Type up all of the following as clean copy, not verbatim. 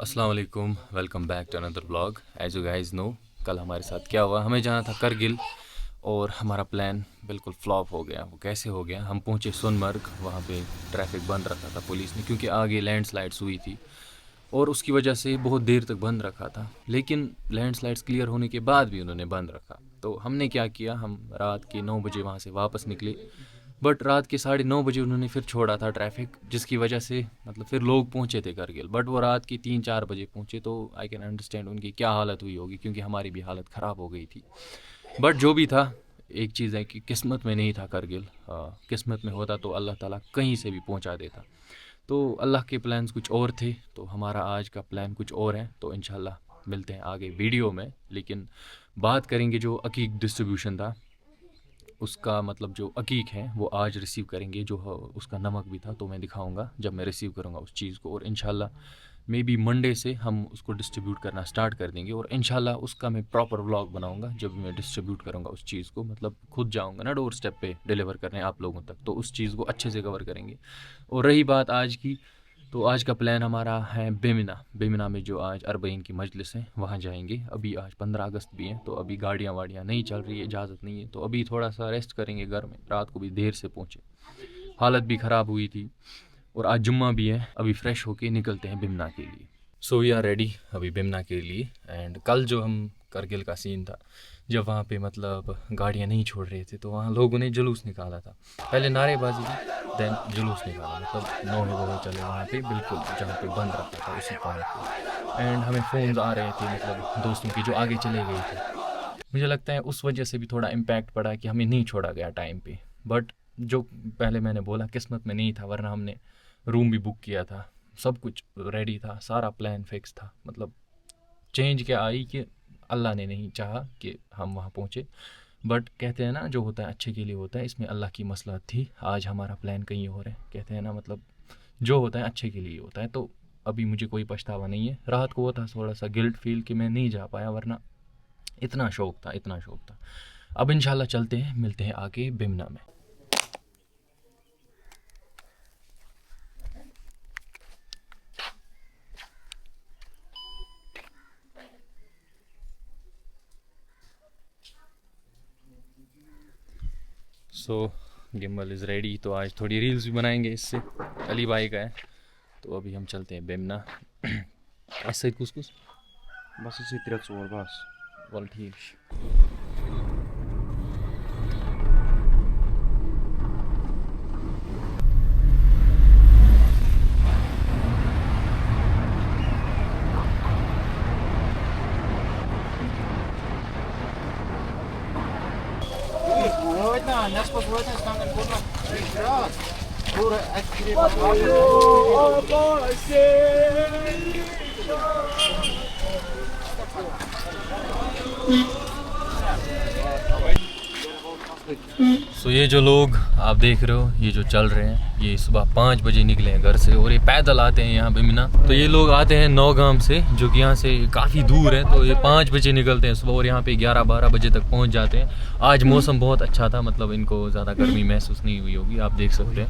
अस्सलाम वालेकुम, welcome back to another blog. As you guys know, कल हमारे साथ क्या हुआ, हमें जाना था करगिल और हमारा प्लान बिल्कुल फ्लॉप हो गया। वो कैसे हो गया, हम पहुंचे सोनमर्ग, वहाँ पे ट्रैफिक बंद रखा था पुलिस ने क्योंकि आगे लैंडस्लाइड्स हुई थी और उसकी वजह से बहुत देर तक बंद रखा था। लेकिन लैंडस्लाइड्स क्लियर होने के बाद भी उन्होंने बंद रखा। तो हमने क्या किया, हम रात के 9 बजे वहाँ से वापस निकले, बट रात के 9:30 बजे उन्होंने फिर छोड़ा था ट्रैफिक, जिसकी वजह से मतलब फिर लोग पहुँचे थे करगिल, बट वो रात की 3-4 बजे पहुँचे। तो आई कैन अंडरस्टैंड उनकी क्या हालत हुई होगी, क्योंकि हमारी भी हालत ख़राब हो गई थी। बट जो भी था, एक चीज़ है कि किस्मत में नहीं था करगिल। किस्मत में होता तो अल्लाह ताला कहीं से भी पहुँचा देता। तो अल्लाह के प्लान्स कुछ और थे, तो हमारा आज का प्लान कुछ और है। तो इंशाल्लाह मिलते हैं आगे वीडियो में। लेकिन बात करेंगे जो अकीक डिस्ट्रीब्यूशन था, उसका मतलब जो अकीक है वो आज रिसीव करेंगे। जो उसका नमक भी था तो मैं दिखाऊंगा जब मैं रिसीव करूंगा उस चीज़ को, और इंशाल्लाह मे बी मंडे से हम उसको डिस्ट्रीब्यूट करना स्टार्ट कर देंगे। और इंशाल्लाह उसका मैं प्रॉपर व्लॉग बनाऊंगा जब मैं डिस्ट्रीब्यूट करूंगा उस चीज़ को, मतलब खुद जाऊंगा ना डोर स्टेप पे डिलीवर करने आप लोगों तक, तो उस चीज़ को अच्छे से कवर करेंगे। और रही बात आज की, तो आज का प्लान हमारा है बेमिना में जो आज अरबईन की मजलिस है वहाँ जाएंगे। अभी आज 15 अगस्त भी है, तो अभी गाड़ियाँ वाड़ियाँ नहीं चल रही है, इजाज़त नहीं है, तो अभी थोड़ा सा रेस्ट करेंगे घर में। रात को भी देर से पहुँचे, हालत भी ख़राब हुई थी, और आज जुम्मा भी है। अभी फ्रेश होके निकलते हैं बिमना के लिए। सो वी आर रेडी अभी बिमना के लिए। एंड कल जो हम करगिल का सीन था, जब वहाँ पे मतलब गाड़ियाँ नहीं छोड़ रहे थे, तो वहाँ लोगों ने जुलूस निकाला था। पहले नारेबाजी थी, देन जुलूस निकाला, मतलब नोहे वोहे चले वहाँ पे, बिल्कुल जहाँ पे बंद रखा था उसी पॉइंट पे। एंड हमें फ़ोन आ रहे थे, मतलब दोस्तों की जो आगे चले गए थे। मुझे लगता है उस वजह से भी थोड़ा इम्पैक्ट पड़ा कि हमें नहीं छोड़ा गया टाइम पे। बट जो पहले मैंने बोला, किस्मत में नहीं था, वरना हमने रूम भी बुक किया था, सब कुछ रेडी था, सारा प्लान फिक्स था। मतलब चेंज क्या आई कि अल्लाह ने नहीं चाहा कि हम वहाँ पहुँचे। बट कहते हैं ना, जो होता है अच्छे के लिए होता है, इसमें अल्लाह की मसलहत थी। आज हमारा प्लान कहीं और है, कहते हैं ना, मतलब जो होता है अच्छे के लिए होता है। तो अभी मुझे कोई पछतावा नहीं है। रात को वो था थोड़ा सा गिल्ट फील कि मैं नहीं जा पाया, वरना इतना शौक़ था। अब इंशाल्लाह चलते हैं, मिलते हैं आगे बिमना में। सो गिम्बल इज़ रेडी। तो आज थोड़ी रील्स भी बनाएंगे इससे, अली भाई का है। तो अभी हम चलते हैं बिमना। ऐसे कुछ बस इसी 3 बस बोल ठीक। सो ये जो लोग आप देख रहे हो, ये जो चल रहे हैं, ये सुबह 5 बजे निकले हैं घर से, और ये पैदल आते हैं यहाँ बिमना। तो ये लोग आते हैं नौगाम से, जो कि यहाँ से काफ़ी दूर है। तो ये 5 बजे निकलते हैं सुबह, और यहाँ पे 11-12 बजे तक पहुँच जाते हैं। आज मौसम बहुत अच्छा था, मतलब इनको ज़्यादा गर्मी महसूस नहीं हुई होगी, आप देख सकते हैं।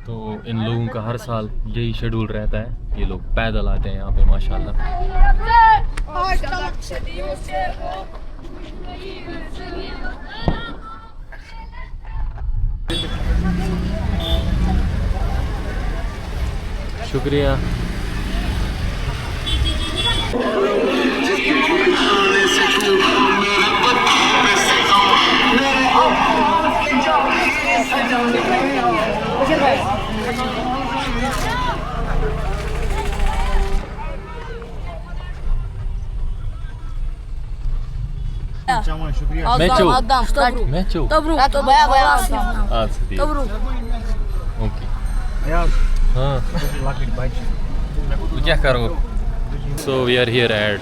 तो इन लोगों का हर साल यही शेड्यूल रहता है, ये लोग पैदल आते हैं यहाँ पे माशाल्लाह। शुक्रिया। क्या करो। So we are here at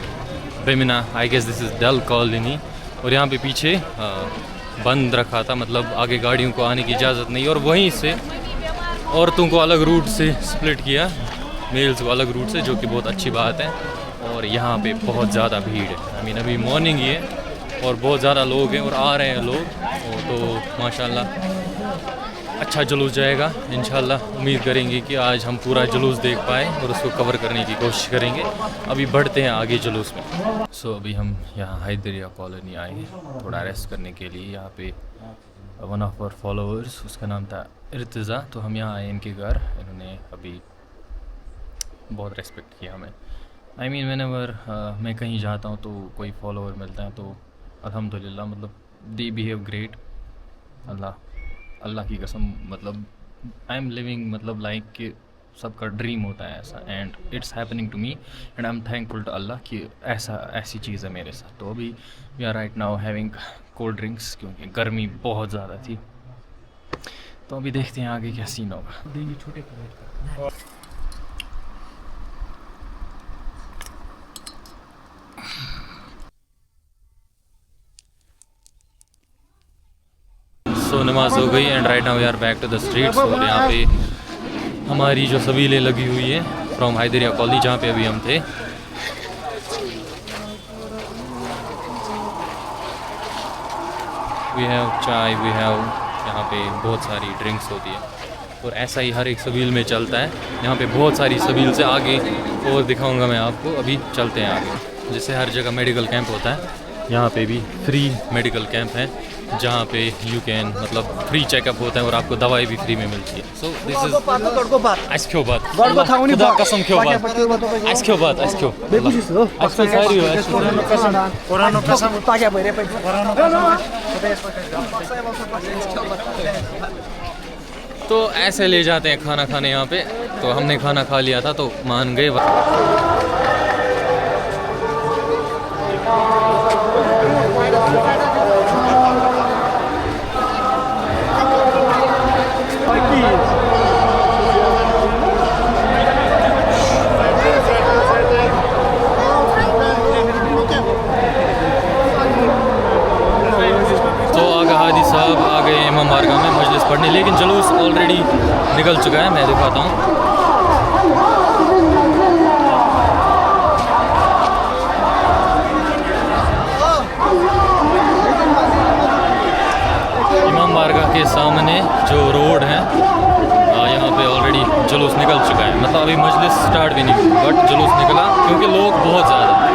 Bemina, I guess this is Dal colony. और यहाँ पे पीछे बंद रखा था, मतलब आगे गाड़ियों को आने की इजाज़त नहीं, और वहीं से औरतों को अलग रूट से स्प्लिट किया, मेल्स को अलग रूट से, जो कि बहुत अच्छी बात है। और यहाँ पे बहुत ज़्यादा भीड़ है। आई मीन अभी मॉर्निंग ही है और बहुत ज़्यादा लोग हैं और आ रहे हैं लोग। और तो माशाल्लाह अच्छा जुलूस जाएगा इंशाल्लाह। उम्मीद करेंगे कि आज हम पूरा जुलूस देख पाए और उसको कवर करने की कोशिश करेंगे। अभी बढ़ते हैं आगे जुलूस में। सो अभी हम यहाँ हैदरिया कॉलोनी आए हैं थोड़ा रेस्ट करने के लिए। यहाँ पे वन ऑफ आवर फॉलोअर्स, उसका नाम था इर्तिज़ा, तो हम यहाँ आए इनके घर। इन्होंने अभी बहुत रेस्पेक्ट किया हमें। आई मीन व्हेनेवर मैं कहीं जाता हूँ तो कोई फॉलोअर मिलता है तो अल्हम्दुलिल्लाह, मतलब दे बिहेव ग्रेट। अल्लाह की कसम, मतलब आई एम लिविंग, मतलब लाइक कि सबका ड्रीम होता है ऐसा, and it's happening to me and I am thankful to Allah कि ऐसी चीज़ है मेरे साथ। तो अभी we are right now having cold drinks क्योंकि गर्मी बहुत ज़्यादा थी। तो अभी देखते हैं आगे क्या सीन होगा। देंगे छोटे सो नमाज हो गई and right now we are back to the streets. और यहाँ पे हमारी जो सबीलें लगी हुई है फ्रॉम हैदरिया कॉलोनी जहाँ पे अभी हम थे। वी हैव चाय, वी हैव, यहाँ पे बहुत सारी ड्रिंक्स होती है और ऐसा ही हर एक सबील में चलता है। यहाँ पे बहुत सारी सबील से आगे और दिखाऊंगा मैं आपको। अभी चलते हैं आगे। जैसे हर जगह मेडिकल कैंप होता है, यहाँ पे भी फ्री मेडिकल कैंप है जहाँ पे यू कैन, मतलब फ्री चेकअप होता है और आपको दवाई भी फ्री में मिलती है। सो दिस इज आज क्यों बात खुदा कसम क्यों बात आज क्यों बात आज क्यों आज क्यों सारी तो ऐसे ले जाते हैं खाना खाने यहाँ पे। तो हमने खाना खा लिया था तो मान गए। साहब आ गए इमाम बारगाह में मजलिस पढ़ने, लेकिन जुलूस ऑलरेडी निकल चुका है। मैं दिखाता हूँ। इमाम बारगाह के सामने जो रोड है यहाँ पे ऑलरेडी जुलूस निकल चुका है। मतलब अभी मजलिस स्टार्ट भी नहीं हुई बट जुलूस निकला क्योंकि लोग बहुत ज़्यादा।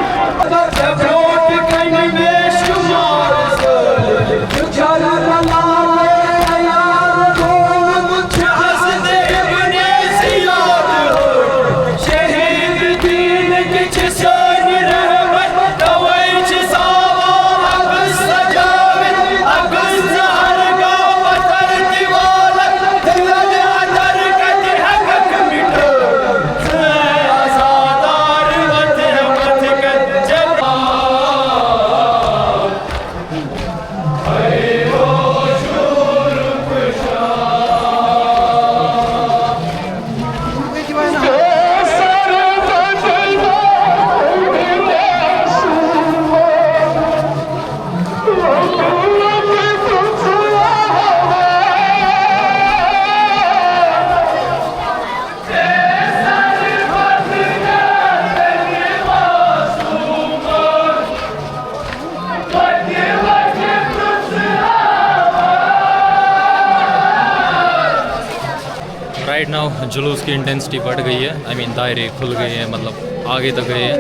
राइट नाउ जुलूस की इंटेंसिटी बढ़ गई है। आई मीन दायरे खुल गए हैं, मतलब आगे तक गए हैं।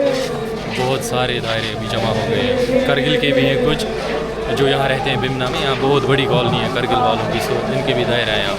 बहुत सारे दायरे भी जमा हो गए हैं। करगिल के भी हैं कुछ जो यहाँ रहते हैं बिमना में। यहाँ बहुत बड़ी कॉलोनी है करगिल वालों की, सो इनके भी दायरा है यहाँ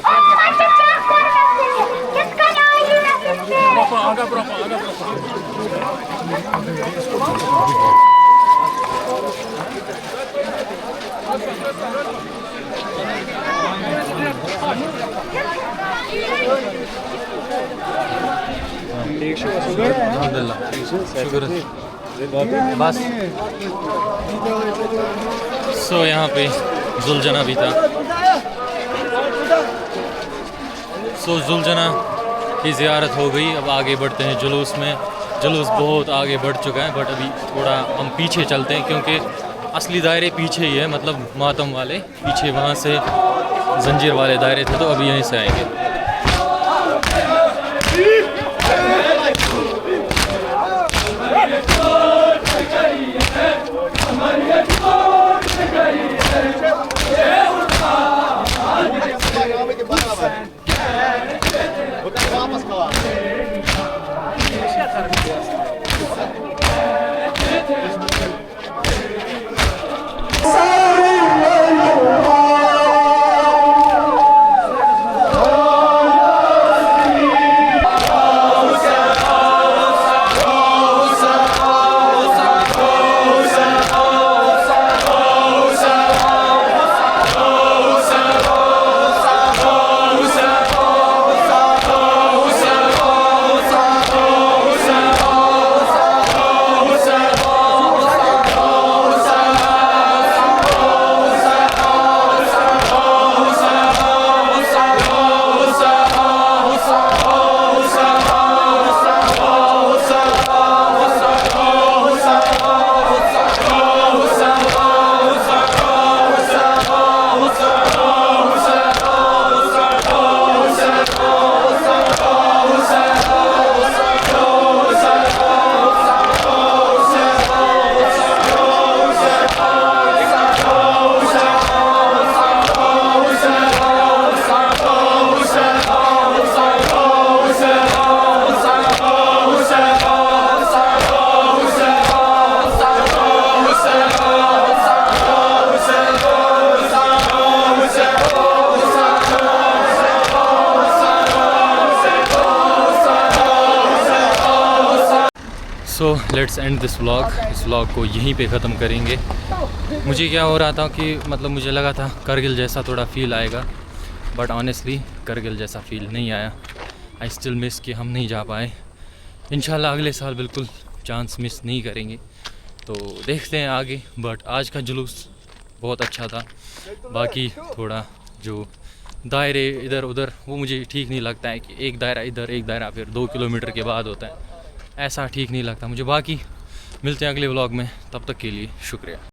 Ah! अल्हम्दुलिल्लाह शुक्र बस। सो यहाँ पे जुलजना भी था। सो जुलजना की ज़ियारत हो गई। अब आगे बढ़ते हैं जुलूस में। जुलूस बहुत आगे बढ़ चुका है, बट अभी थोड़ा हम पीछे चलते हैं क्योंकि असली दायरे पीछे ही है, मतलब मातम वाले पीछे, वहाँ से जंजीर वाले दायरे थे, तो अभी यहीं से आएंगे। So let's end this vlog. इस व्लॉग को यहीं पे ख़त्म करेंगे। मुझे क्या हो रहा था कि मतलब मुझे लगा था करगिल जैसा थोड़ा फ़ील आएगा, बट ऑनेस्टली करगिल जैसा फ़ील नहीं आया। आई स्टिल मिस कि हम नहीं जा पाए। इंशाल्लाह अगले साल बिल्कुल चांस मिस नहीं करेंगे, तो देखते हैं आगे। बट आज का जुलूस बहुत अच्छा था। बाकी थोड़ा जो दायरे इधर उधर वो मुझे ठीक नहीं लगता है कि एक दायरा इधर एक दायरा फिर 2 किलोमीटर के बाद होता है, ऐसा ठीक नहीं लगता मुझे। बाकी मिलते हैं अगले व्लॉग में, तब तक के लिए शुक्रिया।